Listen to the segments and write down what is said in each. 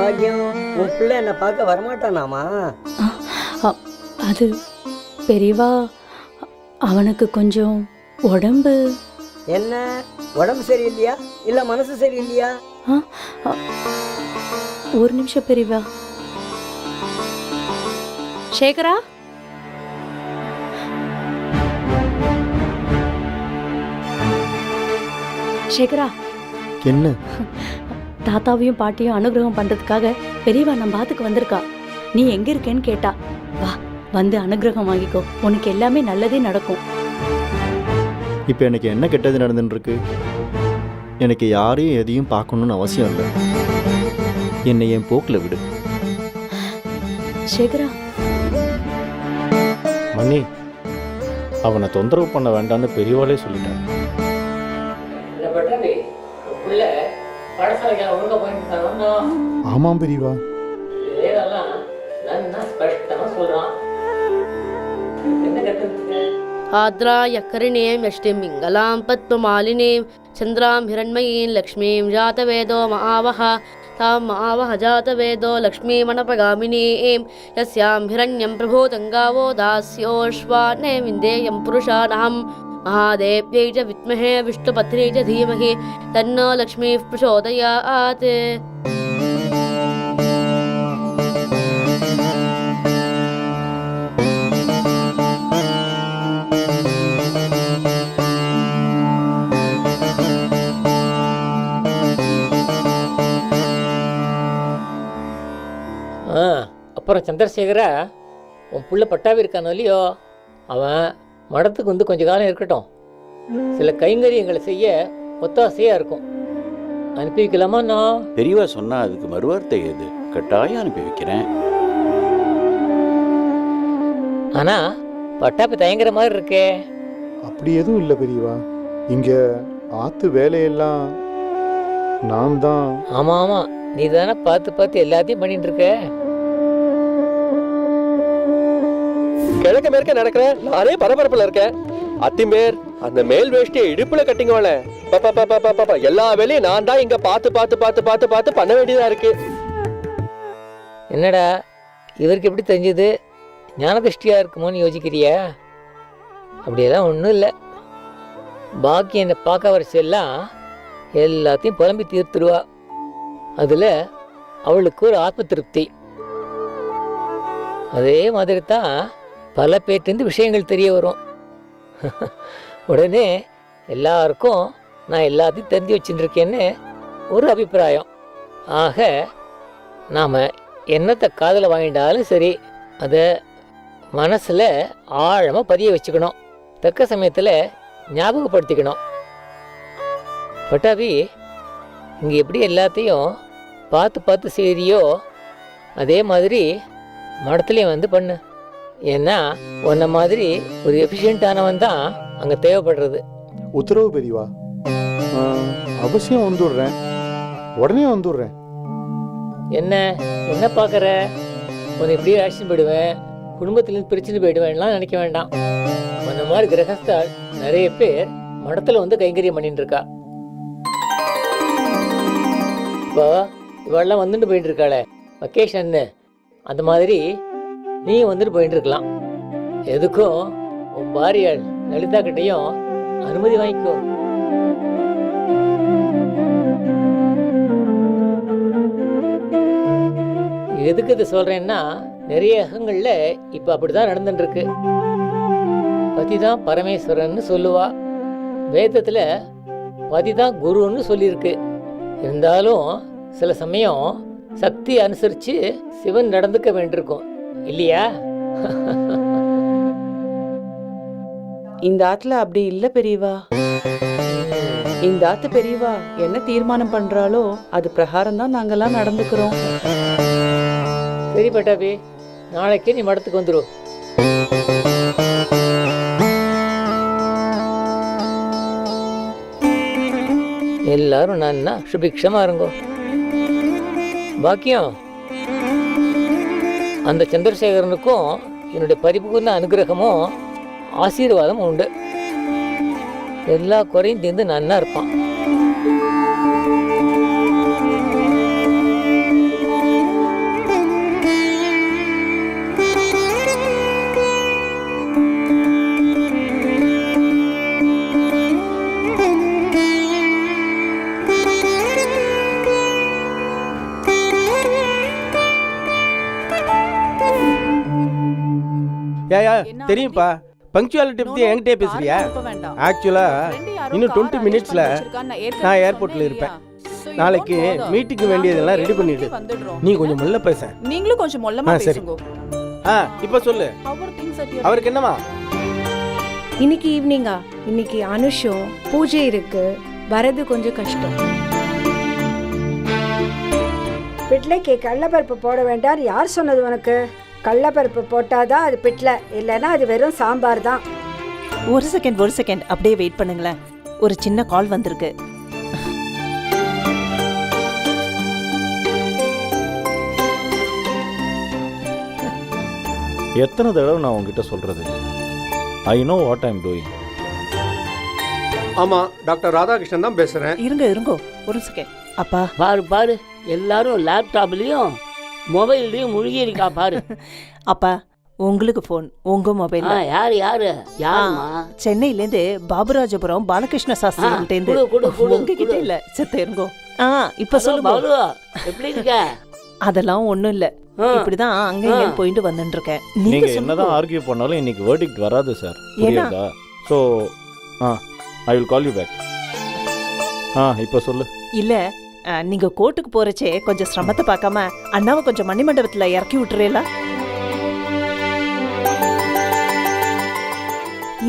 பாக்கியம், உன் பிள்ளை என்னை பார்க்க வரமாட்டானாமா? அது பெரியவா, அவனுக்கு கொஞ்சம் உடம்பு. என்ன உடம்பு சரியில்லையா இல்ல மனசு சரியில்லையா? ஒரு நிமிஷம் பெரியவா. சேகரா, சேகரா, என்ன? தாத்தாவையும் பாட்டியும் அனுகிரகம் பண்றதுக்காக பெரியவா நம்ம பாத்துக்கு வந்திருக்கா. நீ எங்க இருக்கேன்னு கேட்டா. வா, வந்து அனுகிரகம் வாங்கிக்கோ, உனக்கு எல்லாமே நல்லதே நடக்கும். இப்போ எனக்கு என்ன கெட்டது நடந்துருக்கு? எனக்கு யாரையும் எதையும் பார்க்கணுன்னு அவசியம் இல்லை. என்னை என் போக்கில் விடு. சேகரா, மணி, அவனை தொந்தரவு பண்ண வேண்டாம்னு பெரியவாளே சொல்லிட்டான். ஆமாம் பெரியவா. आद्राय करिणीं यष्टिं मिङ्गलां पद्ममालिनीं चन्द्रां हिरण्मयीं लक्ष्मीं जातवेदो महावः तां महावः जातवेदो लक्ष्मीमनपगामिनीं यस्यां हिरण्यं प्रभूतङ्गावो दास्योश्वाने विन्देयं पुरुषानहं महादेव्यै च विद्महे विष्णुपत्न्यै च धीमहि तन्नो लक्ष्मीः प्रचोदयात्. அப்புறம் சந்திரசேகரா, உன் புள்ள பட்டாவி இருக்கானோ இல்லையோ, அவன் மடத்துக்கு வந்து கொஞ்ச காலம் இருக்கட்டும். சில கைங்கரியங்களை செய்ய ஒத்தாசையாக இருக்கும். அனுப்பி வைக்கலாமா? நான் பெரியவா சொன்னா அதுக்கு மறுவார்த்தை எது? கட்டாயம் அனுப்பி வைக்கிறேன். ஆனால் பட்டாப்பி தயங்குற மாதிரி இருக்கே. அப்படி எதுவும் இல்லை பெரியவா. இங்கே ஆற்று வேலையெல்லாம் நான் தான். ஆமாம் ஆமாம், நீ தானே பார்த்து பார்த்து எல்லாத்தையும் பண்ணிட்டு இருக்க. கிழக்க மேற்க நடக்கிறேன், நானே பரபரப்புல இருக்கேன். அத்திம்பேர், அந்த மேல் வேஷ்டியை இடுப்புல கட்டிங்கவள. எல்லா வேலையும் நான் தான் இங்க பார்த்து பார்த்து பார்த்து பார்த்து பார்த்து பண்ண வேண்டியதா இருக்கு. என்னடா இவருக்கு எப்படி தெரிஞ்சது? ஞானதிஷ்டியா இருக்குமோன்னு யோசிக்கிறியா? அப்படியெல்லாம் ஒன்றும் இல்லை. பாக்கி என்னை பார்க்க வரிசையெல்லாம் எல்லாத்தையும் புலம்பி தீர்த்துடுவா. அதில் அவளுக்கு ஒரு ஆத்ம திருப்தி. அதே மாதிரி தான் பல பேர்லேருந்து விஷயங்கள் தெரிய வரும். உடனே எல்லாருக்கும் நான் எல்லாத்தையும் தெரிஞ்சு வச்சுருக்கேன்னு ஒரு அபிப்பிராயம். ஆக நாம் என்னத்தை காதில் வாங்கிட்டாலும் சரி, அதை மனசில் ஆழமாக பதிய வச்சுக்கணும். தக்க சமயத்தில் ஞாபகப்படுத்திக்கணும். பட்டாபி, இங்கே எப்படி எல்லாத்தையும் பார்த்து பார்த்து செய்கிறியோ அதே மாதிரி மடத்துலேயும் வந்து பண்ணு. ஏன்னா உன்ன மாதிரி ஒரு எஃபிஷியண்டானவன் தான் அங்கே தேவைப்படுறது. உத்தரவு பெரியவா. அவசியம் வந்துடுறேன், உடனே வந்துடுறேன். என்ன என்ன பார்க்குற? உன்னை இப்படியே ஆக்ஷன் போயிடுவேன், குடும்பத்துலேருந்து பிரச்சனை போயிடுவேன்லாம் நினைக்க வேண்டாம். அந்த மாதிரி கிரகஸ்தால் நிறைய பேர் மடத்தில் வந்து கைங்கரியம் பண்ணிட்டு இருக்கா. இப்போ இவெல்லாம் வந்துட்டு போயிட்டு இருக்காளே வெக்கேஷன்னு, அந்த மாதிரி நீ வந்துட்டு போயிட்டு இருக்கலாம். எதுக்கும் உன் பாரியாள் லலிதா கிட்டையும் அனுமதி வாங்கிக்கோ. எதுக்கு இது சொல்றேன்னா, நிறைய அகங்கள்ல இப்ப அப்படிதான் நடந்துட்டு இருக்கு. பதிதான் பரமேஸ்வரன் சொல்லுவா. வேதத்துல பதிதான் குருன்னு சொல்லியிருக்கு. இருந்தாலும் சில சமயம் சக்தி அனுசரிச்சு சிவன் நடந்துக்க வேண்டியிருக்கும் இல்லையா? இந்த ஆத்துல அப்படி இல்ல பெரியவா. இந்த ஆத்து பெரியவா என்ன தீர்மானம் பண்றாளோ அது பிரகாரம் தான் நாங்கெல்லாம் நடந்துக்கிறோம். சரி பட்டாபி, நாளைக்கு நீ மடத்துக்கு வந்துரு. எல்லாரும் நான் சுபிக்ஷமா இருங்கோ. பாக்கியம், அந்த சந்திரசேகரனுக்கும் என்னுடைய பரிபூர்ண அனுகிரகமும் ஆசீர்வாதமும் உண்டு. எல்லா குறையும் தீர்ந்து நன்னா இருப்பான். ஏயா தெரியும்ப்பா, பங்க்சுவாலிட்டி பற்றி என்கிட்டே பேசுறியா? ஆக்சுவலாக இன்னும் 20 மினிட்ஸில் நான் ஏர்போர்ட்டில் இருப்பேன். நாளைக்கு மீட்டிங்கு வேண்டியதெல்லாம் ரெடி பண்ணிடு. நீ கொஞ்சம் முள்ள பேச. நீங்களும் கொஞ்சம் மொல்லமா பேசுங்க. இப்போ சொல்லு, அவருக்கு என்னமா? இன்னைக்கு ஈவினிங்கா? இன்னைக்கு அனுஷம் பூஜை இருக்கு, வரது கொஞ்சம் கஷ்டம். பிட்லைக்கு கடலப்பருப்பு போட வேண்டாம் யார் சொன்னது உனக்கு? கடலப்பருப்பு போட்டாதான் அது பிட்லை, இல்லைன்னா அது வெறும் சாம்பார் தான். ஒரு செகண்ட் அப்படியே வெயிட் பண்ணுங்களேன், ஒரு சின்ன கால் வந்திருக்கு. எத்தனை தடவை நான் உங்ககிட்ட சொல்கிறது? I know what I am doing. ஆமா, டாக்டர் ராதாகிருஷ்ணன் தான் பேசுறேன். இருங்க ஒரு செகண்ட். அப்பா பாரு எல்லாரும் லேப்டாப்லயும் மொபைல்லையும் முழுகி இருக்கா பாரு. அப்பா உங்களுக்கு ஃபோன், உங்க மொபைல். யாரு சென்னையிலேருந்து பாபுராஜபுரம் பாலகிருஷ்ண சாஸ்திரி உங்ககிட்ட இல்ல. செத்த இருங்கோ. இப்ப சொல்லுங்க, எப்படி இருக்க? அதெல்லாம் ஒண்ணும் இல்ல, இப்படிதான் அங்க இங்க போயிட்டு வந்துட்டு இருக்கேன். நீங்க என்னதான் ஆர்கியூ பண்ணாலும் இன்னைக்கு வெர்டிக்ட் வராது சார், புரியுதா? So I will call you back. இப்போ சொல்லு. இல்ல, நீங்க கோர்ட்டுக்கு போறச்சே கொஞ்சம் சிரமத்தை பார்க்காம அண்ணாவை கொஞ்சம் மணிமண்டபத்துல இறக்கி விட்டுறீங்களா?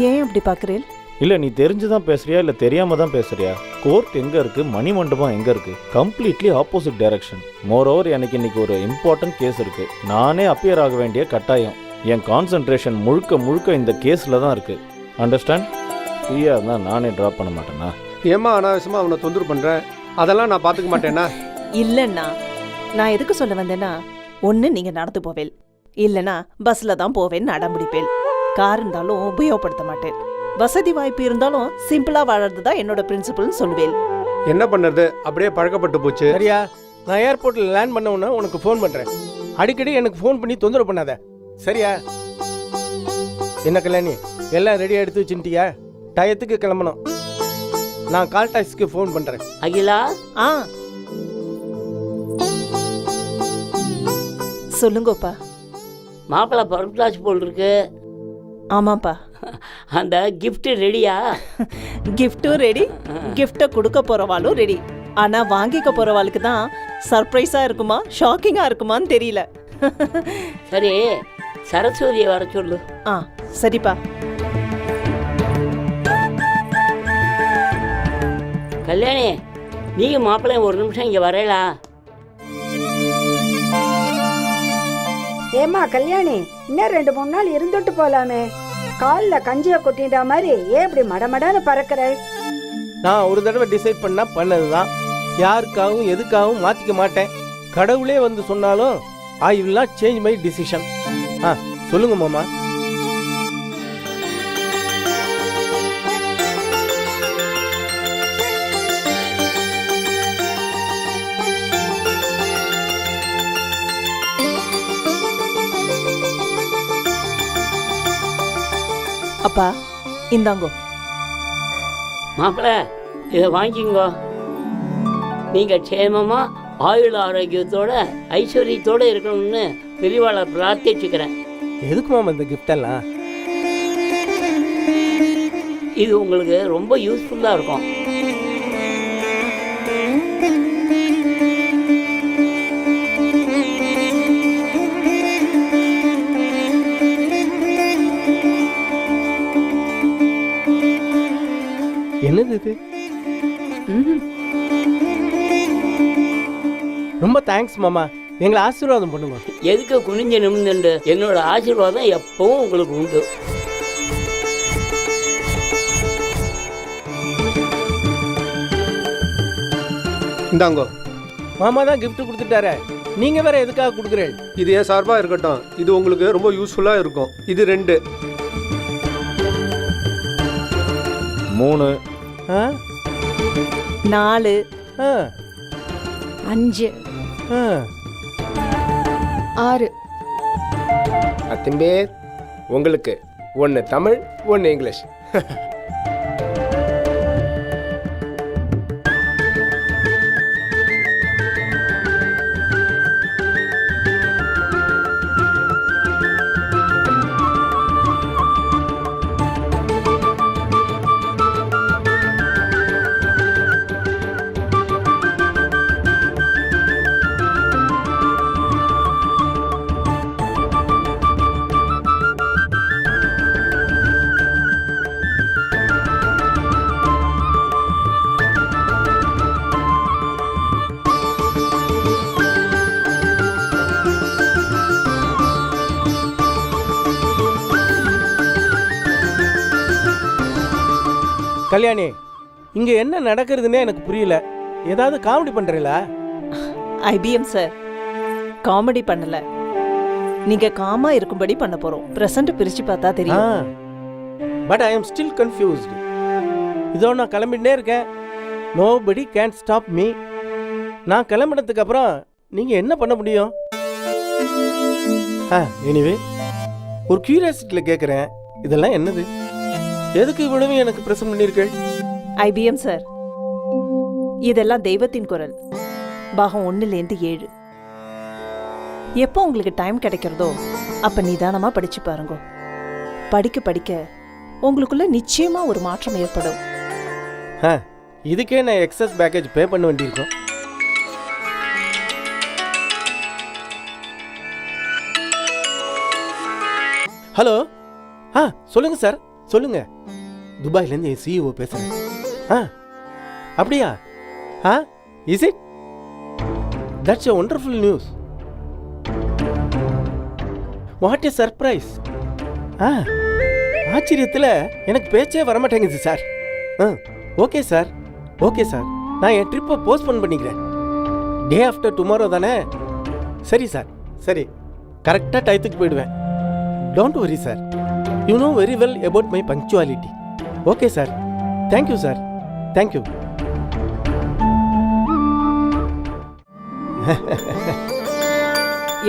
ஏன் அப்படி பாக்குறீள்? இல்ல, நீ தெரிஞ்சுதான் பேசுறியா இல்ல தெரியாம தான் பேசுறியா? கோர்ட் எங்க இருக்கு, மணிமண்டபம் எங்க இருக்கு? Completely opposite direction. மோரோவர் எனக்கு இன்னைக்கு ஒரு இம்பார்ட்டன்ட் கேஸ் இருக்கு. நானே அப்பியர் ஆக வேண்டிய கட்டாயம். என் கான்சென்ட்ரேஷன் முழுக்க இந்த கேஸ்ல தான் இருக்கு. அண்டர்ஸ்டாண்ட்? ஃப்ரீயா இருந்தா நானே ட்ராப் பண்ண மாட்டேனா? ஏமா அனாவசியமா அவனை தொந்தரவு பண்றேன்? அதெல்லாம் நான் பாத்துக்க மாட்டேன்னா? இல்லன்னா நான் எதுக்கு சொல்ல வந்தேன்னா, ஒண்ணு நீங்க நடந்து போவேல், இல்லனா பஸ்ல தான் போவேன்னு அடம்பிடிப்பேன். கார் இருந்தாலும் உபயோகப்படுத்த மாட்டேன். வசதி வாய்ப்பு இருந்தாலும் சிம்பிளா வாழறது தான் என்னோட பிரின்சிபல்னு சொல்லுவேன். என்ன பண்ணுறது, அப்படியே பழக்கப்பட்டு போச்சு. சரியா? நான் ஏர்போர்ட்டில் லேண்ட் பண்ண உடனே உனக்கு ஃபோன் பண்றேன். அடிக்கடி எனக்கு ஃபோன் பண்ணி தொந்தரவு பண்ணாத, சரியா? என்ன கல்யாணி, எல்லாம் ரெடியாக எடுத்து வச்சுட்டியா? டயத்துக்கு கிளம்பணும். நான் கால் டாக்ஸிக்கு ஃபோன் பண்றேன். அகிலா, சொல்லுங்கப்பா. மாப்பிள்ளை பரப்ளாச்சு போல் இருக்கு. ஆமாப்பா. அந்த கிஃப்ட் ரெடியா? கிஃப்டும் ரெடி, கிஃப்டை கொடுக்க போறவாளும் ரெடி. ஆனா வாங்கிக்க போறவாளுக்கு தான் சர்ப்ரைஸா இருக்குமா ஷாக்கிங்கா இருக்குமான்னு தெரியல. சரி, சரஸ்வதியை வர சொல்லு. சரிப்பா. கல்யாணி, நீங்க மாப்பிள்ளை ஒரு நிமிஷம் இங்க வரலா? ஏமா கல்யாணி, இன்னும் 2-3 நாள் இருந்துட்டு போலாமே. காலில் கஞ்சியை கொட்டிட்டா மாதிரி ஏன் இப்படி மடமடான்னு பறக்கிற? நான் ஒரு தடவை டிசைட் பண்ணா பண்ணதுதான். யாருக்காகவும் எதுக்காகவும் மாத்திக்க மாட்டேன். கடவுளே வந்து சொன்னாலும் ஐ will not change my decision. சொல்லுங்க மாமா. அப்பா இந்தாங்கோ. மாப்பிள்ள, இதை வாங்கிங்கோ. நீங்க க்ஷேமமா ஆயுள் ஆரோக்கியத்தோட ஐஸ்வர்யத்தோட இருக்கணும்னு பெரியவாளை பிரார்த்திச்சுக்கிறேன். எதுக்கு மாமா இந்த கிஃப்ட் எல்லாம்? இது உங்களுக்கு ரொம்ப யூஸ்ஃபுல்லா இருக்கும். என்னது இது? ரொம்ப தேங்க்ஸ் மாமா, எங்களை ஆசீர்வாதம் பண்ணுங்க. எதுக்கு குனிஞ்சு நிமிந்து? என்னோட ஆசீர்வாதம் எப்பவும் உங்களுக்கு உண்டு. இந்தாங்கோ. மாமா தான் கிஃப்ட் கொடுத்துட்டாரு, நீங்க வேற எதுக்காக கொடுக்குறேன்? இது ஏன் சார்பா இருக்கட்டும், இது உங்களுக்கு ரொம்ப யூஸ்ஃபுல்லா இருக்கும். இது 2. 3 4 5 6. அத்திம்பேர், உங்களுக்கு 1 தமிழ் 1 இங்கிலீஷ். கல்யாணி, இங்கே என்ன நடக்கிறதுனே எனக்கு புரியல. ஏதாவது காமெடி பண்ணுறீங்களா? ஐபிஎம் சார், காமெடி பண்ணல. நீங்க காமா இருக்கும்படி பண்ண போறோம். பிரசன்ட் பிரிச்சு பார்த்தா தெரியும். But I am still confused. இதோ நான் கிளம்பிட்டே இருக்கேன். Nobody can stop me. நான் கிளம்பினதுக்கு அப்புறம் நீங்கள் என்ன பண்ண முடியும்? எனிவே, ஒரு கியூரியாசிட்டியில் கேட்குறேன், இதெல்லாம் என்னது? எதுக்கு இவ்வளவு எனக்கு பிரசன்ட் பண்ணியிருக்கேள்? ஐபிஎம் சார், இதெல்லாம் தெய்வத்தின் குரல். பாகம் 1லேருந்து 7. எப்போ உங்களுக்கு டைம் கிடைக்கிறதோ அப்ப நிதானமா படிச்சு பாருங்க. படிக்க படிக்க உங்களுக்குள்ள நிச்சயமா ஒரு மாற்றம் ஏற்படும். இதுக்கே நான் எக்ஸஸ் பேக்கேஜ் பே பண்ண வேண்டியிருக்கோம். ஹலோ, சொல்லுங்க சார், சொல்லுங்க. துபாயிலேருந்து என் சிஇஓ பேசுறேன். அப்படியா? Is it? That's a wonderful news. What a surprise. ஆச்சரியத்தில் எனக்கு பேச்சே வரமாட்டேங்குது sir. Okay sir, okay sir, நான் என் ட்ரிப்பை போஸ்ட்போன் பண்ணிக்கிறேன். டே ஆஃப்டர் டுமாரோ தானே? சரி சார், சரி, கரெக்டாக டயத்துக்கு போயிடுவேன். Don't worry sir, you know very well about my punctuality. Okay sir, thank you sir, thank you.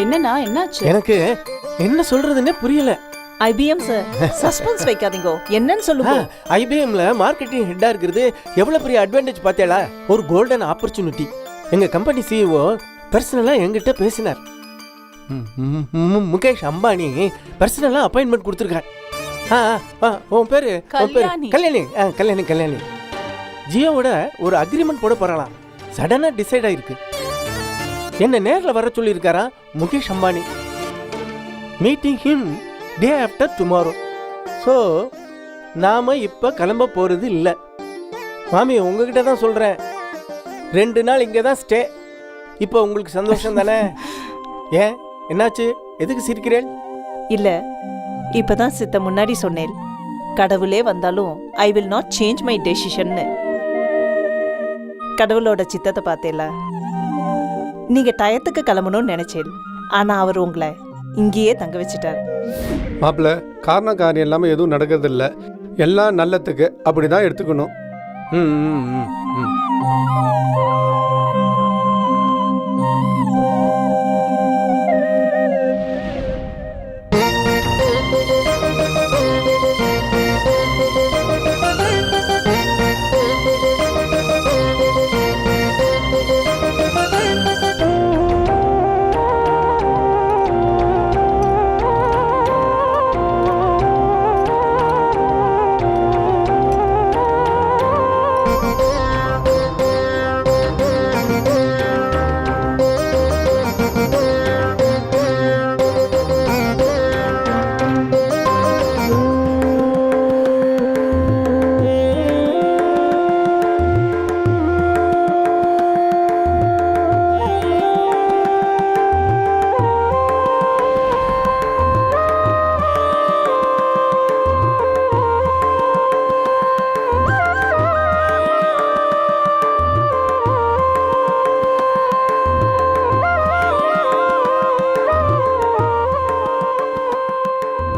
என்னன்னா என்னாச்சு? எனக்கு என்ன சொல்றதுன்னே புரியல. ஐபிஎம் சார், சஸ்பென்ஸ் வைக்காதீங்க. என்னன்னு சொல்லுங்க. ஐபிஎம்ல மார்க்கெட்டிங் ஹெட்டா இருக்கிறது எவ்வளவு பெரிய அட்வான்டேஜ் பார்த்தேளா? ஒரு கோல்டன் ஆப்பர்ச்சுனிட்டி. எங்க கம்பெனி சிஇஓ பர்சனலா என்கிட்ட பேசினார். முகேஷ் அம்பானி பர்சனலா அப்பாயின்மெண்ட் கொடுத்துருக்கார். உன் பேரு கல்யாணி. கல்யாணி கல்யாணி. ஜியோவோட ஒரு அக்ரிமெண்ட் போட போறாளாம். சடனா டிசைட் ஆயிருக்கு. என்ன நேரில் வர சொல்லியிருக்காரா Mukesh Ambani. Meeting him day after tomorrow. So நாம இப்போ கிளம்ப போகிறது இல்லை. மாமி, உங்ககிட்ட தான் சொல்கிறேன், 2 நாள் இங்கே தான் ஸ்டே. இப்போ உங்களுக்கு சந்தோஷம் தானே? ஏன், என்னாச்சு? எதுக்கு சிரிக்கிறேன்? இல்ல, இப்பதான் சித்த முன்னாடி சொன்னேன், கடவுளே வந்தாலும் I will not change my டெசிஷன்னு. கடவுளோட சித்தத்தை பார்த்தேல. நீங்க டயத்துக்கு கிளம்பணும்னு நினைச்சேன், ஆனா அவர் உங்களை இங்கேயே தங்க வச்சுட்டார். மாப்பிள்ள, காரணம் காரியம் இல்லாமல் எதுவும் நடக்கிறது இல்லை. எல்லாம் நல்லத்துக்கு, அப்படிதான் எடுத்துக்கணும்.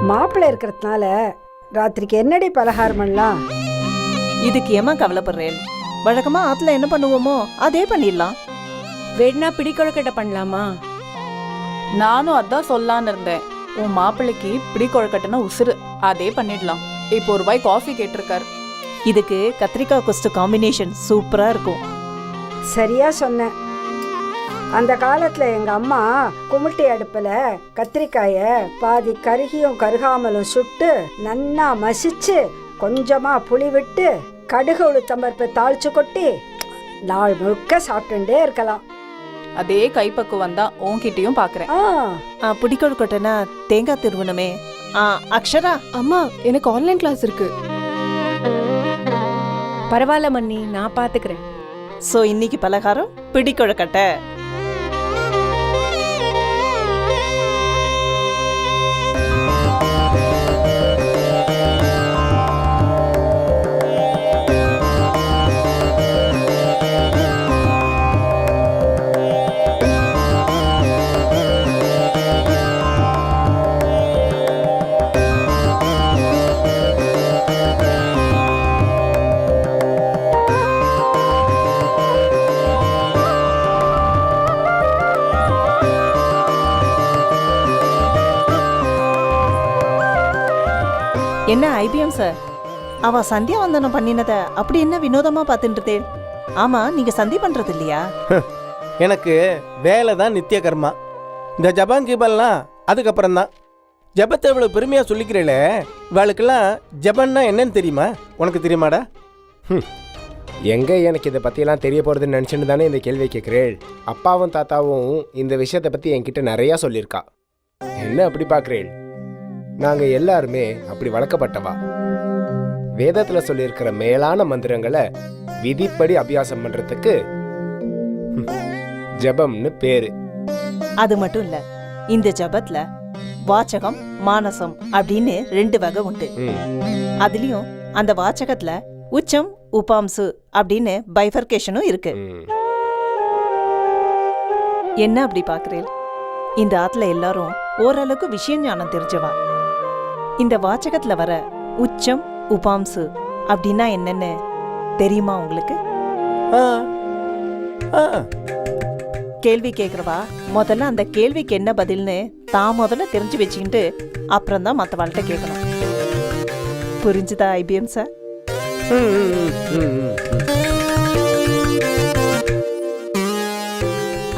மாப்பிள்ளை இருக்கிறதுனால ராத்திரிக்கு என்னடி பலகாரம் பண்ணலாம்? இதுக்கு ஏமா கவலைப்படுறேன்? வழக்கமா ஆத்துல என்ன பண்ணுவோமோ அதே பண்ணிடலாம். வேணா பிடிக்கொழுக்கட்டை பண்ணலாமா? நானும் அதான் சொல்லான்னு இருந்தேன். உன் மாப்பிள்ளைக்கு பிடி கொழுக்கட்டைன்னா உசுறு, அதே பண்ணிடலாம். இப்போ ஒரு ரூபாய் காஃபி கேட்டிருக்காரு. இதுக்கு கத்திரிக்காய் கொஸ்து காம்பினேஷன் சூப்பரா இருக்கும். சரியா சொன்னேன். அந்த காலத்துல எங்க அம்மா குமிட்டி அடுப்புல கத்திரிக்காய பாதி கருகியும் கருகாமலும் சுட்டு நன்னா மசிச்சு கொஞ்சமா புளி விட்டு கடுகு உளுத்தம்பருப்பு தாளிச்சு கொட்டி நாள் முழுக்க சாப்பிட்டுட்டே இருக்கலாம். அதே கைப்பக்குவம் தான் உன்கிட்டயும் பாக்குறேன். பிடிக்கொழுக்கட்டைனா தேங்காய் திருவணுமே. அக்ஷரா, அம்மா எனக்கு ஆன்லைன் கிளாஸ் இருக்கு. பரவாயில்ல மன்னி, நான் பாத்துக்கிறேன். சோ இன்னைக்கு பலகாரம் பிடிக்கொழுக்கட்டை. என்ன ஐபிஎம் சார், அவ சந்தியாவந்தனம் பண்ணினத அப்படி என்ன வினோதமா பார்த்துட்டு? ஆமா, நீங்க சந்தி பண்றது இல்லையா? எனக்கு வேலை தான் நித்திய கர்மா. இந்த ஜபான் கீபல்லாம் அதுக்கப்புறம் தான். ஜபத்தை இவ்வளோ பெருமையாக சொல்லிக்கிறேளே, இவளுக்கெல்லாம் ஜபன்னா என்னன்னு தெரியுமா? உனக்கு தெரியுமாடா? எங்கே எனக்கு இதை பற்றியெல்லாம் தெரிய போகிறதுன்னு நினச்சின்னு தானே இந்த கேள்வி கேட்குறேள். அப்பாவும் தாத்தாவும் இந்த விஷயத்தை பற்றி என்கிட்ட நிறையா சொல்லியிருக்கா. என்ன அப்படி பார்க்குறேள்? நாங்கள் எல்லாருமே அப்படி வளர்க்கப்பட்டவா. வேதத்தில் சொல்லியிருக்கிற மேலான மந்திரங்களை விதிப்படி அபியாசம் பண்ணுறதுக்கு ஜபம்னு பேரு. அது மட்டும் இல்ல, இந்த ஜபத்துல வாச்சகம் மானசம் அப்படின்னு 2 வகை உண்டு. அதுலயும் அந்த வாச்சகத்துல உச்சம் உபாம்சு அப்படின்னு பைஃபர்கேஷனும் இருக்கு. என்ன அப்படி பாக்குறேன்? இந்த ஆத்துல எல்லாரும் ஓரளவுக்கு விஷய ஞானம் தெரிஞ்சவா. இந்த வாச்சகத்துல வர உச்சம் உபாம்சு அப்படின்னா என்னன்னு தெரியுமா உங்களுக்கு? கேள்வி கேக்குறவா முதல்ல அந்த கேள்விக்கு என்ன பதில்னு தான் முதல்ல தெரிஞ்சு வச்சுக்கிட்டு அப்புறம் தான் மற்றவாள்கிட்ட கேட்கணும். புரிஞ்சுதா ஐபிஎம் சார்?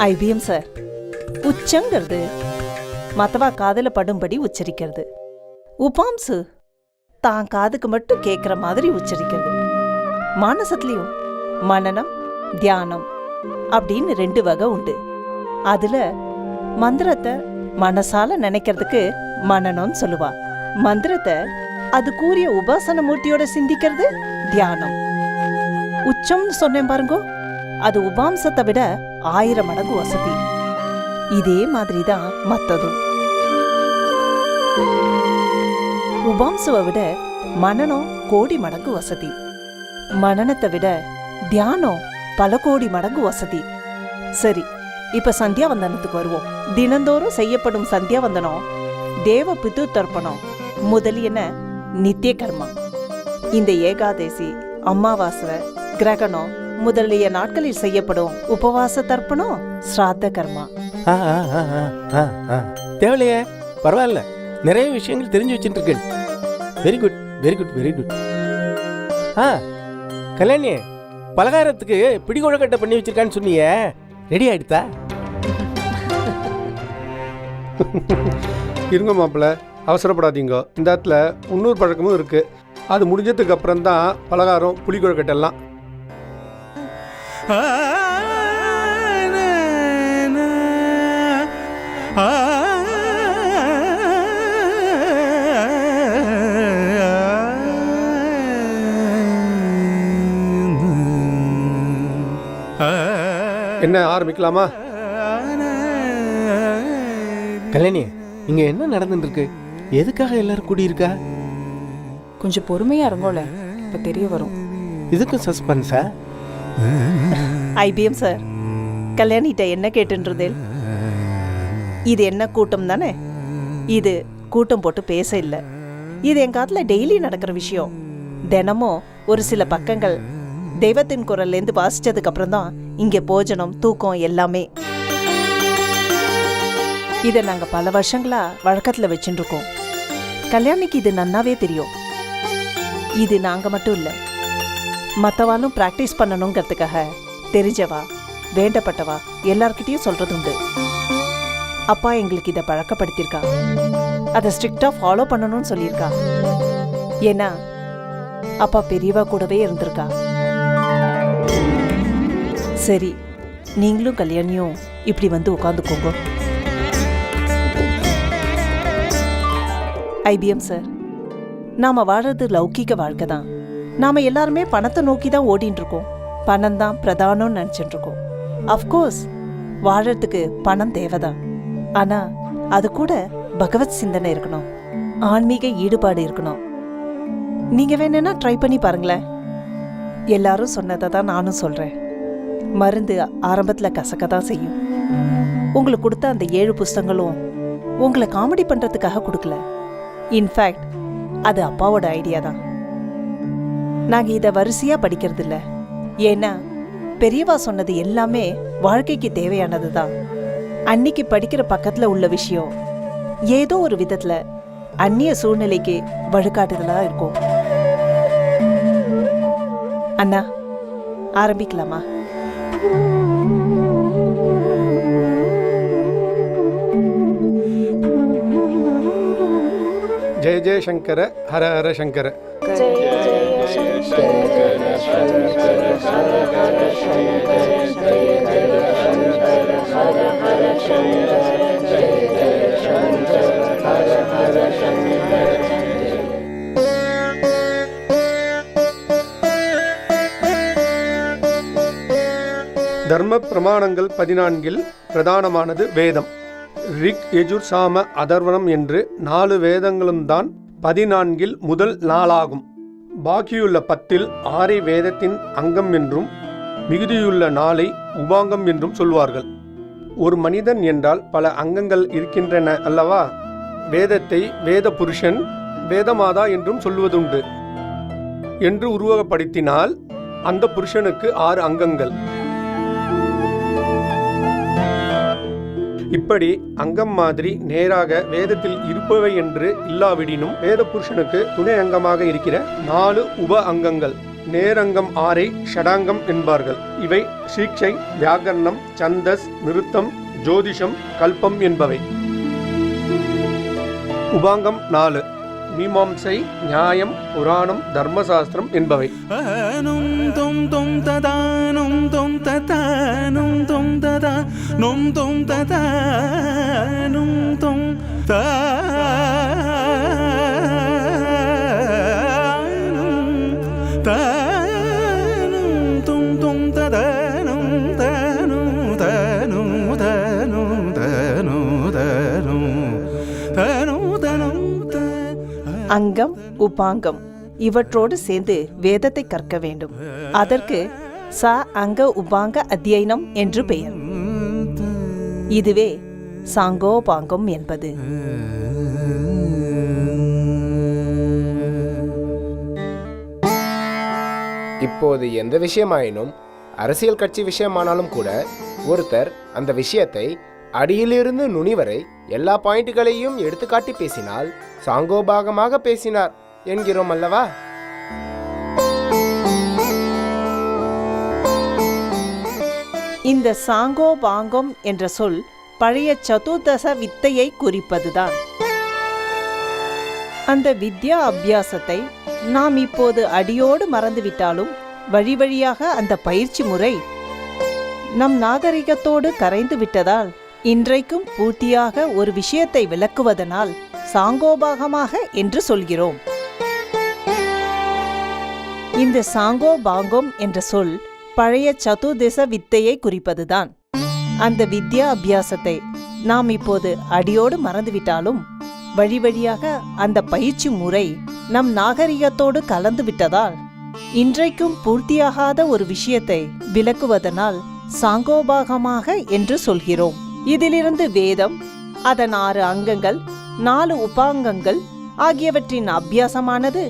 ஐபிஎம் சார், உச்சங்கிறது மற்றவா காதுல படும்படி உச்சரிக்கிறது. உபாம்சு தான் காதுக்கு மட்டும் கேட்குற மாதிரி உச்சரிக்கிறது. மானசத்துலயும் மனனம் தியானம் அப்படின்னு 2 வகை உண்டு. அதுல மந்திரத்தை மனசால நினைக்கிறதுக்கு மனனம்னு சொல்லுவா. மந்திரத்தை அது கூறிய உபாசன மூர்த்தியோட சிந்திக்கிறது தியானம். உச்சம்னு சொன்னேன் பாருங்கோ, அது உபாம்சத்தை விட 1000 மடங்கு வசதி. இதே மாதிரிதான் மத்ததும். உபாம்சுவை விட மனனம் கோடி மடங்கு வசதி. மனனத்தை விட தியானம் பல கோடி மடங்கு வசதி. சரி, இப்ப சந்தியாவந்தனத்துக்கு வருவோம். தினந்தோறும் செய்யப்படும் சந்தியாவந்தனம் தேவ பிது தர்ப்பணம் முதலியன நித்திய கர்மா. இந்த ஏகாதேசி அமாவாசை கிரகணம் முதலிய நாட்களில் செய்யப்படும் உபவாச தர்ப்பணம் ஸ்ராத்த கர்மா. தேவலையே, பரவாயில்ல, நிறைய விஷயங்கள் தெரிஞ்சு வச்சுட்டு இருக்கு. Very good very good very good. Kalyani, பலகாரத்துக்கு பிடிகொழக்கட்டை பண்ணி வச்சிருக்கான்னு சொன்னியே, ரெடி ஆயிடுதா? இருங்க மாப்பிள்ள, அவசரப்படாதீங்க. இந்த இடத்துல இன்னொரு பழக்கமும் இருக்கு. அது முடிஞ்சதுக்கு அப்புறம் தான் பலகாரம் புளிக்குழக்கட்டெல்லாம். என்ன ஆரம்பிக்கலாமா? கல்யாணி, இங்க என்ன நடந்துட்டு இருக்கு? எதுக்காக எல்லாரும் கூடியிருக்கா? கொஞ்சம் பொறுமையா இருங்கோல, இப்ப தெரிய வரும். இதுக்கு சஸ்பென்ஸா? ஐபிஎம் சார், கல்யாணிட்ட என்ன கேட்டுன்றது? இது என்ன கூட்டம் தானே? இது கூட்டம் போட்டு பேச இல்லை. இது என் காத்துல டெய்லி நடக்கிற விஷயம். தினமும் ஒரு சில பக்கங்கள் தெய்வத்தின் குரல்லேருந்து வாசிச்சதுக்கு அப்புறம் தான் இங்க போஜனம் தூக்கம் எல்லாமே. இதை நாங்க பல வருஷங்களா வழக்கத்துல வச்சுட்டு இருக்கோம். கல்யாணிக்கு இது நன்னாவே தெரியும். இது நாங்க மட்டும் இல்ல, மற்றவாலும் பிராக்டிஸ் பண்ணணுங்கிறதுக்காக தெரிஞ்சவா வேண்டப்பட்டவா எல்லார்கிட்டையும் சொல்றது உண்டு. அப்பா எங்களுக்கு இதை பழக்கப்படுத்தியிருக்கா. அதை ஸ்ட்ரிக்டா ஃபாலோ பண்ணணும்னு சொல்லியிருக்கா. ஏன்னா அப்பா பெரியவா கூடவே இருந்திருக்கா. சரி, நீங்களும் கல்யாணியும் இப்படி வந்து உட்காந்துக்கோங்க. ஐபிஎம் சார், நாம வாழறது லௌகிக வாழ்க்கை தான். நாம எல்லாருமே பணத்தை நோக்கி தான் ஓடிட்டு இருக்கோம். பணம் தான் பிரதானம்னு நினைச்சிட்டு இருக்கோம். அஃப்கோர்ஸ் வாழறதுக்கு பணம் தேவைதான். ஆனா அது கூட பகவத் சிந்தனை இருக்கணும், ஆன்மீக ஈடுபாடு இருக்கணும். நீங்க வேணும்னா ட்ரை பண்ணி பாருங்களேன். எல்லாரும் சொன்னதை தான் நானும் சொல்றேன். மருந்து ஆரம்பத்துல கசக்க தான் செய்யும். உங்களுக்கு கொடுத்த அந்த 7 புஸ்தகங்களும் உங்களை காமெடி பண்றதுக்காக கொடுக்கல. இன்ஃபேக்ட் அது அப்பாவோட ஐடியா தான். நாங்க இதை வரிசையா படிக்கிறது இல்ல. ஏன்னா பெரியவா சொன்னது எல்லாமே வாழ்க்கைக்கு தேவையானது தான். அன்னைக்கு படிக்கிற பக்கத்துல உள்ள விஷயம் ஏதோ ஒரு விதத்துல அந்நிய சூழ்நிலைக்கு வழிகாட்டுதலா இருக்கும். அண்ணா, ஆரம்பிக்கலாமா? ஜெய ஜெயசங்கர ஹர ஹர சங்கர. தர்ம பிரமாணங்கள் 14 பிரதானமானது வேதம். ரிக், யஜுர், சாம, அதர்வனம் என்று 4 வேதங்களும் தான் 14 முதல் 4 ஆகும். பாக்கியுள்ள 10 6 வேதத்தின் அங்கம் என்றும் மிகுதியுள்ள 4 உபாங்கம் என்றும் சொல்வார்கள். ஒரு மனிதன் என்றால் பல அங்கங்கள் இருக்கின்றன அல்லவா? வேதத்தை வேத புருஷன், வேதமாதா என்றும் சொல்வதுண்டு. என்று உருவகப்படுத்தினால் அந்த புருஷனுக்கு 6 அங்கங்கள். இப்படி அங்கம் மாதிரி நேராக வேதத்தில் இருப்பவை என்று இல்லாவிடினும் வேத புருஷனுக்கு துணை அங்கமாக இருக்கிற 4 உப அங்கங்கள் நேரங்கம் 6 ஷடாங்கம் என்பார்கள். இவை சீக்ஷை, வியாகரணம், சந்தஸ், நிருத்தம், ஜோதிஷம், கல்பம் என்பவை. உபாங்கம் 4 மீமாம்சை, நியாயம், புராணம், தர்மசாஸ்திரம் என்பவை. அங்கம், உபாங்கம் இவற்றோடு சேர்ந்து வேதத்தை கற்க வேண்டும். அதற்கு ச அங்க உபாங்க அத்தியனம் என்று பெயர். இதுவே சாங்கோபாங்கம் என்பது. இப்போது எந்த விஷயமாயினும், அரசியல் கட்சி விஷயமானாலும் கூட, ஒருத்தர் அந்த விஷயத்தை அடியிலிருந்து நுனி வரை எல்லா பாயிண்ட்களையும் எடுத்துக்காட்டி பேசினால் சாங்கோபாகமாக பேசினார் என்கிறோம் அல்லவா? இந்த சாங்கோபாங்கம் என்ற சொல் பழைய சதுர்தச வித்தையை குறிப்பதுதான். அந்த வித்யா அபியாசத்தை நாம் இப்போது அடியோடு மறந்துவிட்டாலும் வழி வழியாக அந்த பயிற்சி முறை நம் நாகரிகத்தோடு கரைந்து விட்டதால் இன்றைக்கும் பூர்த்தியாக ஒரு விஷயத்தை விளக்குவதனால் சாங்கோபாகமாக என்று சொல்கிறோம். இந்த சாங்கோபாங்கம் என்ற சொல் பழைய சதுர்தச வித்தையை குறிப்பதுதான். அந்த வித்யா அபியாசத்தை நாம் இப்போது அடியோடு மறந்துவிட்டாலும் வழி வழியாக அந்த பயிற்சி முறை நம் நாகரிகத்தோடு கலந்து விட்டதால் இன்றைக்கும் பூர்த்தியாகாத ஒரு விஷயத்தை விளக்குவதனால் சாங்கோபாகமாக என்று சொல்கிறோம். இதிலிருந்து வேதம், அதன் 6 அங்கங்கள், 4 உபாங்கங்கள் ஆகியவற்றின் அபியாசமானது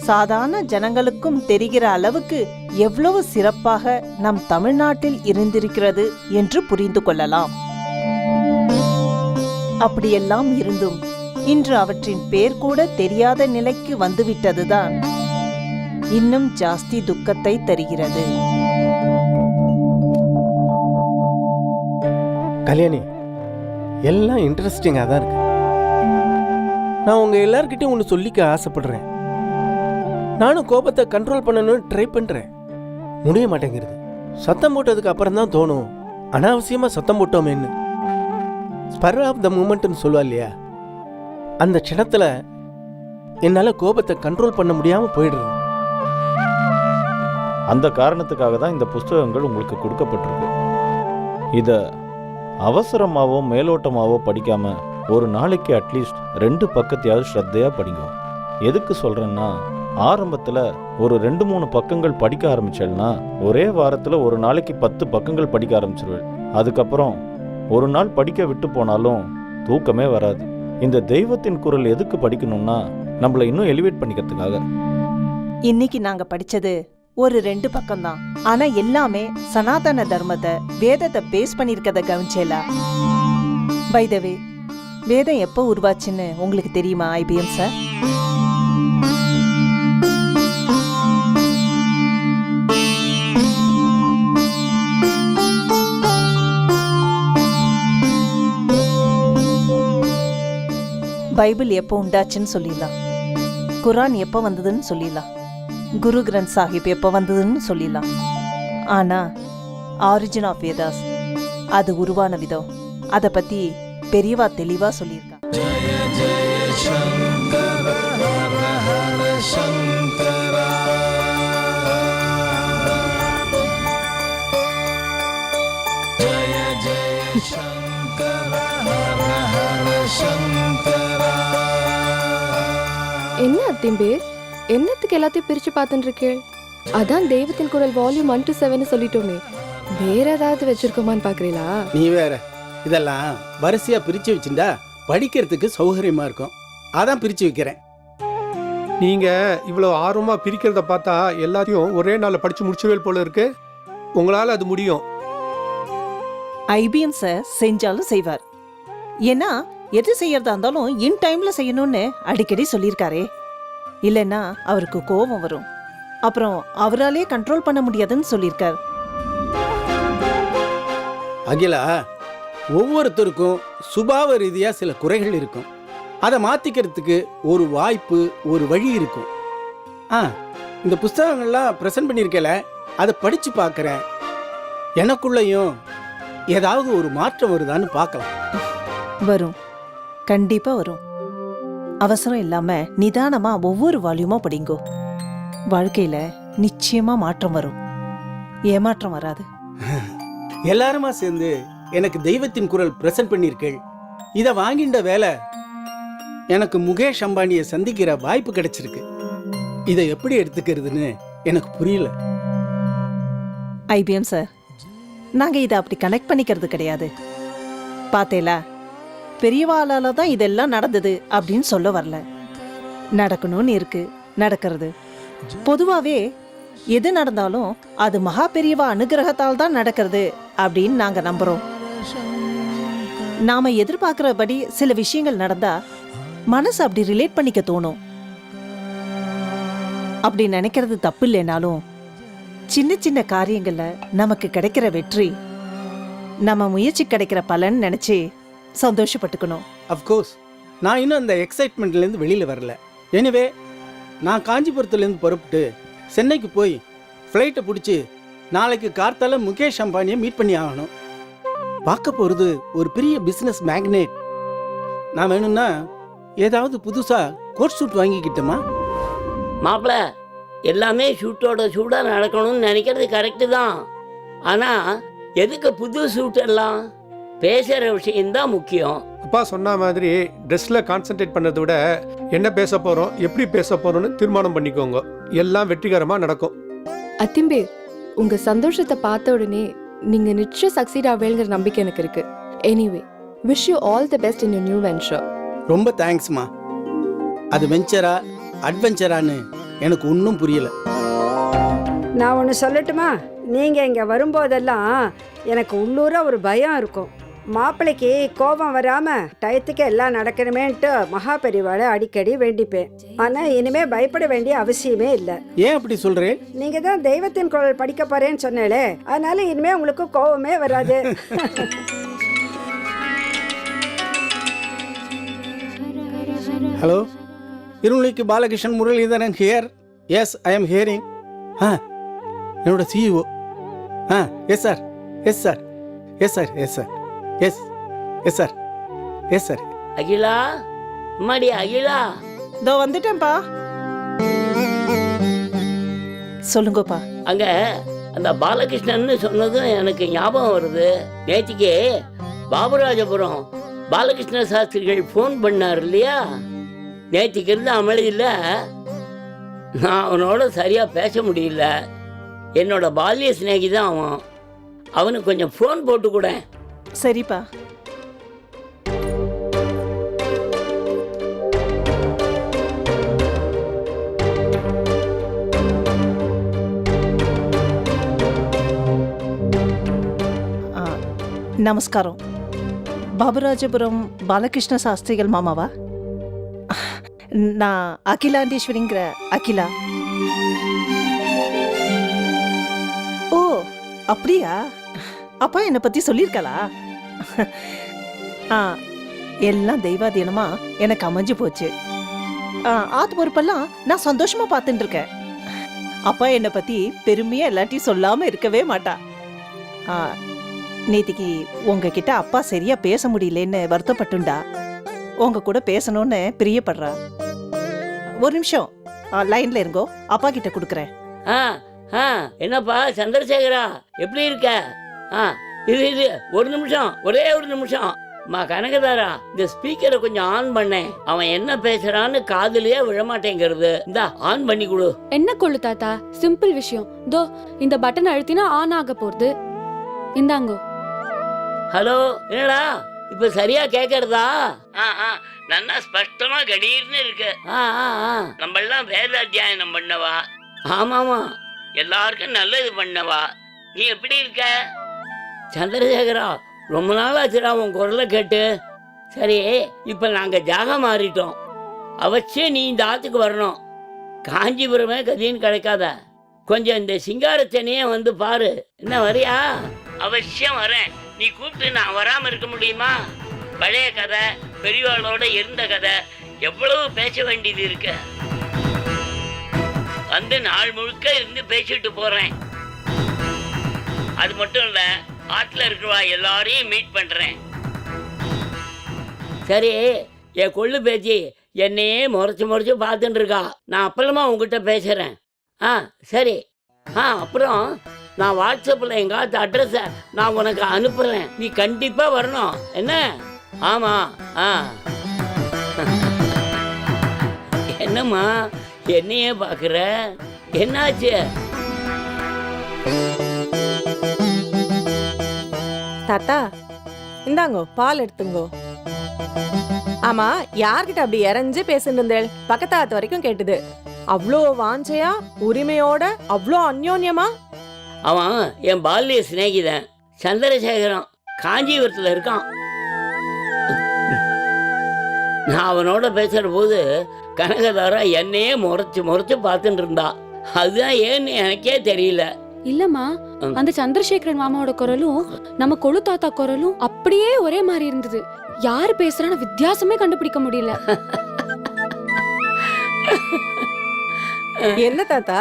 சாதாரண ஜனங்களுக்கும் தெரிகிற அளவுக்கு எவ்வளவு சிறப்பாக நம் தமிழ்நாட்டில் இருந்திருக்கிறது என்று புரிந்து கொள்ளலாம். அப்படியெல்லாம் இருந்தும் இன்று அவற்றின் பேர் கூட தெரியாத நிலைக்கு வந்துவிட்டதுதான் இன்னும் ஜாஸ்தி துக்கத்தை தருகிறது. கல்யாணி, எல்லாம் இன்ட்ரெஸ்டிங்காக தான் இருக்கு. நான் உங்க எல்லார்கிட்டையும் ஒன்று சொல்லிக்க ஆசைப்படுறேன். நானும் கோபத்தை கண்ட்ரோல் பண்ணணும்னு ட்ரை பண்றேன், முடிய மாட்டேங்கிறது. சத்தம் போட்டதுக்கு அப்புறம் தான் தோணும் அனாவசியமா சத்தம் போட்டோமேன்னு. ஸ்பர் ஆஃப் த மூமெண்ட்னு சொல்லுவா இல்லையா, அந்த க்ஷணத்துல என்னால கோபத்தை கண்ட்ரோல் பண்ண முடியாம போயிடுறது. அந்த காரணத்துக்காக தான் இந்த புஸ்தகங்கள் உங்களுக்கு கொடுக்கப்பட்டிருக்கு. இதை அவசரமாவோ மேலோட்டமாவோ படிக்காம ஒரு நாளைக்கு அட்லீஸ்ட் 2 பக்கத்தையாவது ஸ்ரத்தையா படிங்க. எதுக்கு சொல்றேன்னா, ஆரம்பத்தில் ஒரு 2-3 பக்கங்கள் படிக்க ஆரம்பிச்சேன்னா ஒரே வாரத்தில் ஒரு நாளைக்கு 10 பக்கங்கள் படிக்க ஆரம்பிச்சிருவேன். அதுக்கப்புறம் ஒரு நாள் படிக்க விட்டு போனாலும் தூக்கமே வராது. இந்த தெய்வத்தின் குரல் எதுக்கு படிக்கணும்னா, நம்மளை இன்னும் எலிவேட் பண்ணிக்கிறதுக்காக. இன்னைக்கு நாங்க படிச்சது ஒரு 2 பக்கம்தான். ஆனா எல்லாமே சனாதன தர்மத்தை, வேதத்தை பேஸ் பண்ணிருக்கத கவனிச்சேலா. பை த வே, வேதம் எப்போ உருவாச்சுன்னு உங்களுக்கு தெரியுமா ஐபிஎம் சார்? பைபிள் எப்போ உண்டாச்சுன்னு சொல்லிடலாம், குரான் எப்போ வந்ததுன்னு சொல்லிடலாம், குரு கிரந்த் சாஹிப் எப்போ வந்ததுன்னு சொல்லிடலாம். ஆனா ஆரிஜின் ஆஃப் வேதாஸ், அது உருவான விதம், அதை பத்தி பெரியவா தெளிவா சொல்லியிருக்கா. என்ன அத்திம்பேர், என்னத்துக்கு எல்லாத்தையும் பிரிச்சு பார்த்துட்டு இருக்கேள்? அதான் தெய்வத்தின் குரல் வால்யூம் 1 to 7 சொல்லிட்டோமே, வேற ஏதாவது வச்சிருக்கோமான்னு பாக்குறீங்களா? நீ வேற இதெல்லாம் வரிசையா பிரிச்சு வச்சுட்டா படிக்கிறதுக்கு சௌகரியமா இருக்கும், அதான் பிரிச்சு வைக்கிறேன். நீங்க இவ்வளவு ஆர்வமா பிரிக்கிறத பார்த்தா எல்லாத்தையும் ஒரே நாள்ல படிச்சு முடிச்சுவேல் போல இருக்கு. உங்களால அது முடியும். ஐபிஎம் சார் செஞ்சாலும் செய்வார். ஏன்னா எது செய்யறதா இருந்தாலும் இன் டைம்ல செய்யணும்னு அடிக்கடி சொல்லியிருக்காரே. இல்லைன்னா அவருக்கு கோபம் வரும், அப்புறம் அவராலே கண்ட்ரோல் பண்ண முடியாதுன்னு சொல்லியிருக்கார். அகிலா, ஒவ்வொருத்தருக்கும் சுபாவ ரீதியா சில குறைகள் இருக்கும். அதை மாத்திக்கிறதுக்கு ஒரு வாய்ப்பு, ஒரு வழி இருக்கும். இந்த புஸ்தகங்கள்லாம் ப்ரெசென்ட் பண்ணியிருக்கல, அதை படிச்சு பார்க்குறேன். எனக்குள்ளேயும் ஏதாவது ஒரு மாற்றம் வருதான்னு பார்க்கலாம். வரும், கண்டிப்பா வரும். அவசரம் இல்லாம நிதானமா ஒவ்வொரு வால்யூமா படிங்கோ. வாழ்க்கையில நிச்சயமா மாற்றம் வரும், ஏமாற்றம் வராது. எல்லாருமா சேர்ந்து எனக்கு தெய்வத்தின் குரல் ப்ரெசென்ட் பண்ணியிருக்கேள். இதை வாங்கின்ற வேலை எனக்கு முகேஷ் அம்பானியை சந்திக்கிற வாய்ப்பு கிடைச்சிருக்கு. இதை எப்படி எடுத்துக்கிறதுன்னு எனக்கு புரியல. ஐபிஎம் சார், நாங்க இதை அப்படி கனெக்ட் பண்ணிக்கிறது கிடையாது. பார்த்தேலா, பெரியவாளால தான் இதெல்லாம் நடந்தது அப்படின்னு சொல்ல வரல. நடக்கணும்னு இருக்கு, நடக்கிறது. பொதுவாவே எது நடந்தாலும் அது மகா பெரியவா அனுகிரகத்தால் தான் நடக்கிறது அப்படின்னு நாங்க நம்புறோம். நாம எதிர்பார்க்கிறபடி சில விஷயங்கள் நடந்தா மனசு அப்படி ரிலேட் பண்ணிக்க தோணும். அப்படி நினைக்கிறது தப்பு இல்லைனாலும் சின்ன சின்ன காரியங்கள்ல நமக்கு கிடைக்கிற வெற்றி நம்ம முயற்சி கிடைக்கிற பலன் நினைச்சு சந்தோஷப்பட்டுக்கணும். அஃப்கோர்ஸ், நான் இன்னும் அந்த எக்ஸைட்மெண்ட்லேருந்து வெளியில் வரல. எனிவே, நான் காஞ்சிபுரத்துலேருந்து புறப்பட்டு சென்னைக்கு போய் ஃப்ளைட்டை பிடிச்சி நாளைக்கு கார்த்தால முகேஷ் அம்பானியை மீட் பண்ணி ஆகணும். பார்க்க போகிறது ஒரு பெரிய பிஸ்னஸ் மேக்னேட். நான் வேணும்னா ஏதாவது புதுசாக கோட் சூட் வாங்கிக்கிட்டோமா? மாப்பிள்ள, எல்லாமே ஷூட்டோட ஷூட்டாக நடக்கணும்னு நினைக்கிறது கரெக்டு தான். ஆனால் எதுக்கு புது சூட் எல்லாம்? பேசுகிற விஷயம்தான் முக்கியம். அப்பா சொன்ன மாதிரி ட்ரெஸ்ஸில் கான்சென்ட்ரேட் பண்ணுறதை விட என்ன பேச போகிறோம், எப்படி பேச போகிறோம்னு தீர்மானம் பண்ணிக்கோங்க. எல்லாம் வெற்றிகரமாக நடக்கும். அத்திம்பேர், உங்க சந்தோஷத்தை பார்த்த உடனே நீங்க நிச்சயம் சக்சீட் ஆவேங்கிற நம்பிக்கை எனக்கு இருக்கு. Anyway, wish you all the best in your new venture. ரொம்ப தேங்க்ஸ்மா. அது வெஞ்சரா அட்வென்ச்சரான்னு எனக்கு ஒன்றும் புரியல. நான் ஒன்று சொல்லட்டுமா? நீங்கள் இங்கே வரும்போதெல்லாம் எனக்கு உள்ளூர ஒரு பயம் இருக்கும். மாப்பிள்ளைக்கு கோபம் வராமல் டயத்துக்கு எல்லாம் நடக்கணுமேன்ட்டு மகா பெரிவாளை அடிக்கடி வேண்டிப்பேன். ஆனால் இனிமேல் பயப்பட வேண்டிய அவசியமே இல்லை. ஏன் அப்படி சொல்கிறேன்? நீங்கள் தான் தெய்வத்தின் குரல் படிக்க போகிறேன்னு சொன்னேலே, அதனால இனிமேல் உங்களுக்கு கோபமே வராது. ஹலோ, இருமொழிக்கு Balakrishnan Muralidharan here. Yes, I am hearing. என்னோட CEO. Yes sir, yes sir, yes sir, yes sir, yes yes sir, yes sir. Akila, அம்மாடி அகிலா. இதோ வந்துட்டேன்ப்பா. சொல்லுங்கப்பா. அங்க அந்த பாலகிருஷ்ணன் சொன்னதும் எனக்கு ஞாபகம் வருது. நேற்றுக்கு பாபுராஜபுரம் பாலகிருஷ்ண சாஸ்திரிகள் ஃபோன் பண்ணார் இல்லையா? நேற்றுக்கு இருந்த அமளியில் நான் அவனோட சரியாக பேச முடியல. என்னோட பால்ய சிநேகி தான் அவன். அவனுக்கு கொஞ்சம் ஃபோன் போட்டு கூட. சரிப்பா. நமஸ்காரம். பாபுராஜபுரம் பாலகிருஷ்ண சாஸ்திரிகள் மாமாவா? நான் அகிலாண்டீஸ்வரிங்கிற அகிலா. ஓ அப்படியா? அப்பா என்னை பத்தி சொல்லியிருக்காளா? எல்லாம் தெய்வாதீனமா எனக்கு அமைஞ்சு போச்சு. ஆத்து பொறுப்பெல்லாம் நான் சந்தோஷமா பார்த்துட்டு இருக்கேன். அப்பா என்னை பத்தி பெருமையா எல்லாத்தையும் சொல்லாம இருக்கவே மாட்டா. நேத்திக்கு உங்ககிட்ட அப்பா சரியா பேச முடியலன்னு வருத்தப்பட்டுண்டா. உங்க கூட பேசணும்னு பிரியப்படுறா. ஒரு நிமிஷம் லைன்ல இருங்கோ, அப்பா கிட்ட கொடுக்குறேன். என்னப்பா சந்திரசேகரா, எப்படி இருக்க? இது ஒரு நிமிஷம், ஒரே ஒரு நிமிஷம். கனகதாரா, இந்த ஸ்பீக்கரை கொஞ்சம் ஆன் பண்ணேன். அவன் என்ன பேசுறான்னு காதுலயே விழமாட்டேங்கிறது. இந்த ஆன் பண்ணி கொடு. என்ன கொள்ளு தாத்தா, சிம்பிள் விஷயம். தோ இந்த பட்டன் அழுத்தினா ஆன் ஆக போகுது. இந்தாங்கோ. ஹலோ, என்னடா இப்ப சரியா கேக்குறதா? நல்லா ஸ்பஷ்டமா கணீர்னு இருக்கு. நம்ம எல்லாம் வேத அத்தியாயனம் பண்ணவா? ஆமாமா, எல்லாருக்கும் நல்லது பண்ணவா. நீ எப்படி இருக்க சந்திரசேகரா? ரொம்ப நாள் ஆச்சுடா உன் குரலை கேட்டு. சரி, இப்ப நாங்க ஜாக மாறிட்டோம். அவசியம் நீ இந்த ஆத்துக்கு வரணும். காஞ்சிபுரமே கதின்னு கிடைக்காத. கொஞ்சம் இந்த சிங்காரச்சனையே வந்து பாரு. என்ன வரியா? அவசியம் வரேன். நீ கூப்பிட்டு நான் வராம இருக்க முடியுமா? பழைய கதை, பெரியவாளோட இருந்த கதை, எவ்வளவு பேச வேண்டியது இருக்கு. வந்து நாள் முழுக்க இருந்து பேசிட்டு போறேன். அது மட்டும் இல்ல, ஆத்துல இருக்கிறவா எல்லாரையும் மீட் பண்றேன். சரி, என் கொள்ளு பேச்சு என்னையே முறைச்சு பார்த்துட்டு இருக்கா. நான் அப்புறமா உங்ககிட்ட பேசுறேன். சரி. அப்புறம் நான் வாட்ஸ்அப்பில் எங்காவது அட்ரஸை நான் உனக்கு அனுப்புகிறேன். நீ கண்டிப்பாக வரணும். என்ன? ஆமாம். என்னம்மா என்னையே பார்க்குற? என்னாச்சு? தாத்தா இந்தாங்கோ, பால் எடுத்துங்கோ. ஆமா, யார்கிட்ட அப்படி இறஞ்சு பேசிட்டு இருந்தேள்? பக்கத்தாத்து வரைக்கும் கேட்டுது. அவ்வளோ வாஞ்சையா, உரிமையோட, அவ்வளோ அந்யோன்யமா. அவன் என் பால்ய சிநேகிதன் சந்திரசேகரம், காஞ்சிபுரத்தில் இருக்கான். நான் அவனோட பேசுற போது கனகதாரா என்னையே முறைச்சு பார்த்துட்டு இருந்தா. அதுதான் ஏன்னு எனக்கே தெரியல. இல்லம்மா, அந்த சந்திரசேகரன் மாமாவோட குரலும் நம்ம கொழு தாத்தா குரலும் அப்படியே ஒரே மாதிரி இருந்தது. யாரு பேசுறான்னு வித்தியாசமே கண்டுபிடிக்க முடியல. என்ன தாத்தா,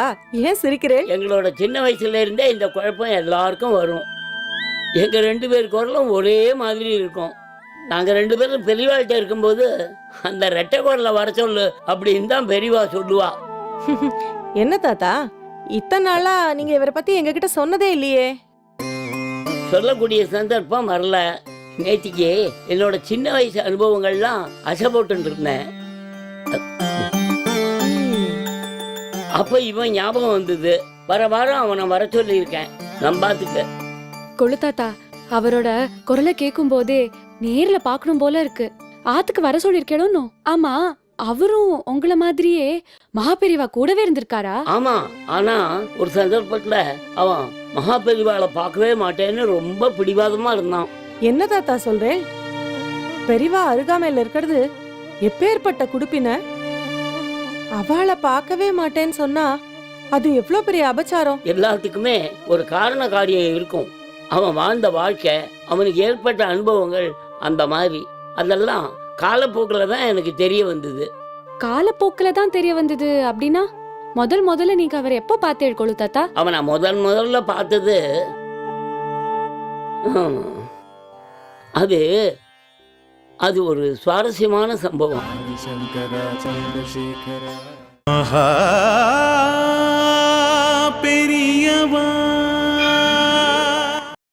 ஏன் சிரிக்கிறேன்? எங்களோட சின்ன வயசுல இருந்தே இந்த குழப்பம் எல்லாருக்கும் வரும். எங்க 2 பேர் குரலும் ஒரே மாதிரி இருக்கும். நாங்க 2 பேரும் பெரியவாள்கிட்ட இருக்கும்போது அந்த ரெட்டை குரலை வர சொல்லு அப்படின்னு தான் பெரியவா சொல்லுவா. என்ன தாத்தா, இத்தனை நாளா நீங்க இவரை பத்தி எங்ககிட்ட சொன்னதே இல்லையே? சொல்லக்கூடிய சந்தர்ப்பம் வரல. நேத்திக்கு என்னோட சின்ன வயசு அனுபவங்கள்லாம் அசை போட்டு இருந்தேன். அப்ப இவன் ஞாபகம் வந்தது. வர வாரம் அவனை வர சொல்லியிருக்கேன் நம்பாத்துக்கு. கொழு தாத்தா, அவரோட குரலை கேட்கும் போதே நேர்ல பாக்கணும் போல இருக்கு. ஆத்துக்கு வர சொல்லிருக்கேனோ? ஆமா, அவரும் உங்களை மாதிரியே மகாபெரிவா கூடவே இருந்திருக்காரா? ஆமா, ஆனா ஒரு சந்தர்ப்பத்துல அவன் மகாபெரிவாளை பார்க்கவே மாட்டேன்னு ரொம்ப பிடிவாதமா இருந்தான். என்ன தாத்தா சொல்றேன்? பெரியவா அருகாமையில இருக்கிறது எப்பேற்பட்ட குடுப்பின? அவளை பார்க்கவே மாட்டேன்னு சொன்னா அது எவ்வளவு பெரிய அபச்சாரம். எல்லாத்துக்குமே ஒரு காரண காரியம் இருக்கும். அவன் வாழ்ந்த வாழ்க்கை, அவனுக்கு ஏற்பட்ட அனுபவங்கள் அந்த மாதிரி. அதெல்லாம் காலப்போக்கில் தான் எனக்கு தெரிய வந்தது. காலப்போக்கில தான் தெரிய வந்தது அப்படின்னா முதல்ல நீங்க அவரை எப்போ பார்த்தேள் கொழு தாத்தா? அவனை முதல்ல பார்த்தது அது ஒரு சுவாரஸ்யமான சம்பவம்.